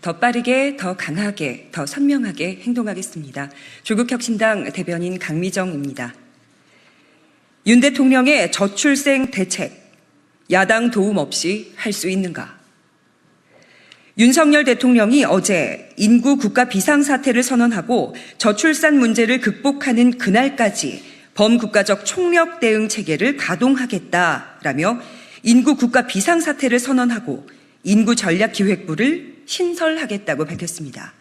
더 빠르게, 더 강하게, 더 선명하게 행동하겠습니다. 조국혁신당 대변인 강미정입니다. 윤 대통령의 저출생 대책, 야당 도움 없이 할 수 있는가? 윤석열 대통령이 어제 인구 국가 비상사태를 선언하고 저출산 문제를 극복하는 그날까지 범국가적 총력 대응 체계를 가동하겠다라며 인구 국가 비상사태를 선언하고 인구 전략기획부를 신설하겠다고 밝혔습니다.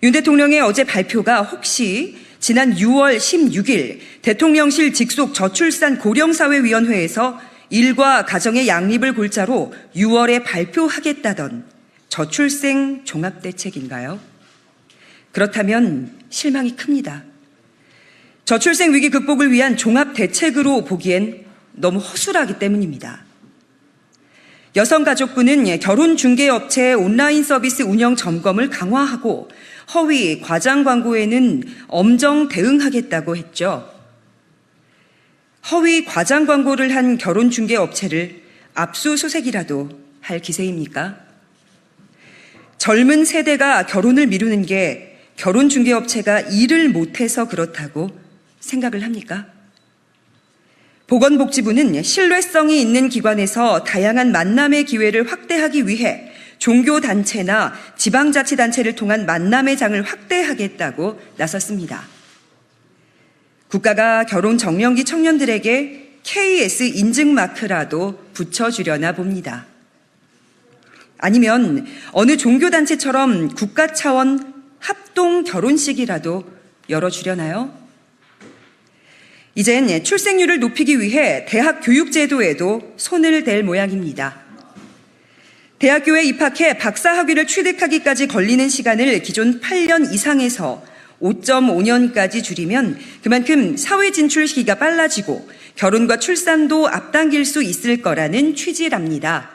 윤 대통령의 어제 발표가 혹시 지난 6월 16일 대통령실 직속 저출산 고령사회위원회에서 일과 가정의 양립을 골자로 6월에 발표하겠다던 저출생 종합대책인가요? 그렇다면 실망이 큽니다. 저출생 위기 극복을 위한 종합대책으로 보기엔 너무 허술하기 때문입니다. 여성가족부는 결혼중개업체의 온라인 서비스 운영 점검을 강화하고 허위, 과장 광고에는 엄정 대응하겠다고 했죠. 허위, 과장 광고를 한 결혼중개업체를 압수수색이라도 할 기세입니까? 젊은 세대가 결혼을 미루는 게 결혼중개업체가 일을 못해서 그렇다고 생각을 합니까? 보건복지부는 신뢰성이 있는 기관에서 다양한 만남의 기회를 확대하기 위해 종교단체나 지방자치단체를 통한 만남의 장을 확대하겠다고 나섰습니다. 국가가 결혼 정년기 청년들에게 KS 인증마크라도 붙여주려나 봅니다. 아니면 어느 종교단체처럼 국가 차원 합동 결혼식이라도 열어주려나요? 이젠 출생률을 높이기 위해 대학 교육제도에도 손을 댈 모양입니다. 대학교에 입학해 박사학위를 취득하기까지 걸리는 시간을 기존 8년 이상에서 5.5년까지 줄이면 그만큼 사회 진출 시기가 빨라지고 결혼과 출산도 앞당길 수 있을 거라는 취지랍니다.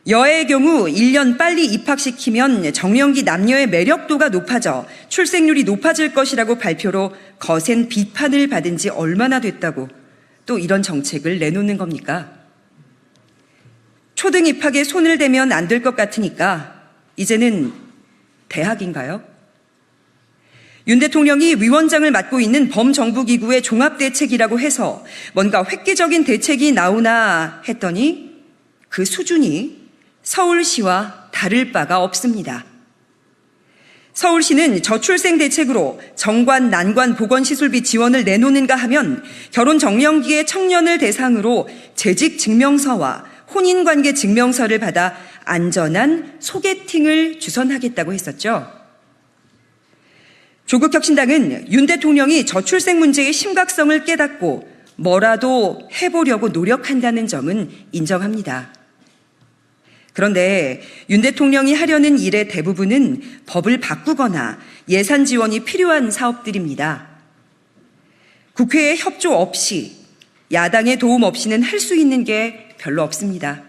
여의 경우 1년 빨리 입학시키면 정년기 남녀의 매력도가 높아져 출생률이 높아질 것이라고 발표로 거센 비판을 받은 지 얼마나 됐다고 또 이런 정책을 내놓는 겁니까? 초등 입학에 손을 대면 안 될 것 같으니까 이제는 대학인가요? 윤 대통령이 위원장을 맡고 있는 범정부기구의 종합대책이라고 해서 뭔가 획기적인 대책이 나오나 했더니 그 수준이 서울시와 다를 바가 없습니다. 서울시는 저출생 대책으로 정관, 난관, 보건시설비 지원을 내놓는가 하면 결혼 정년기의 청년을 대상으로 재직 증명서와 혼인관계 증명서를 받아 안전한 소개팅을 주선하겠다고 했었죠. 조국혁신당은 윤 대통령이 저출생 문제의 심각성을 깨닫고 뭐라도 해보려고 노력한다는 점은 인정합니다. 그런데 윤 대통령이 하려는 일의 대부분은 법을 바꾸거나 예산 지원이 필요한 사업들입니다. 국회의 협조 없이, 야당의 도움 없이는 할 수 있는 게 별로 없습니다.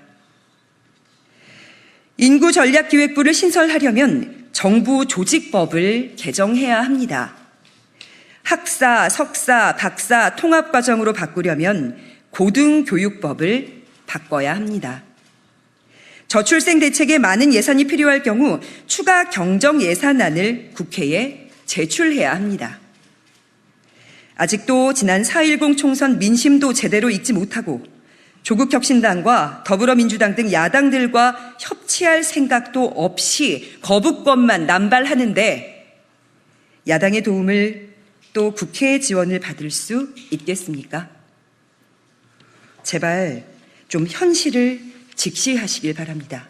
인구전략기획부를 신설하려면 정부 조직법을 개정해야 합니다. 학사, 석사, 박사 통합과정으로 바꾸려면 고등교육법을 바꿔야 합니다. 저출생 대책에 많은 예산이 필요할 경우 추가 경정 예산안을 국회에 제출해야 합니다. 아직도 지난 4.10 총선 민심도 제대로 읽지 못하고 조국혁신당과 더불어민주당 등 야당들과 협치할 생각도 없이 거부권만 남발하는데 야당의 도움을 또 국회의 지원을 받을 수 있겠습니까? 제발 좀 현실을 직시하시길 바랍니다.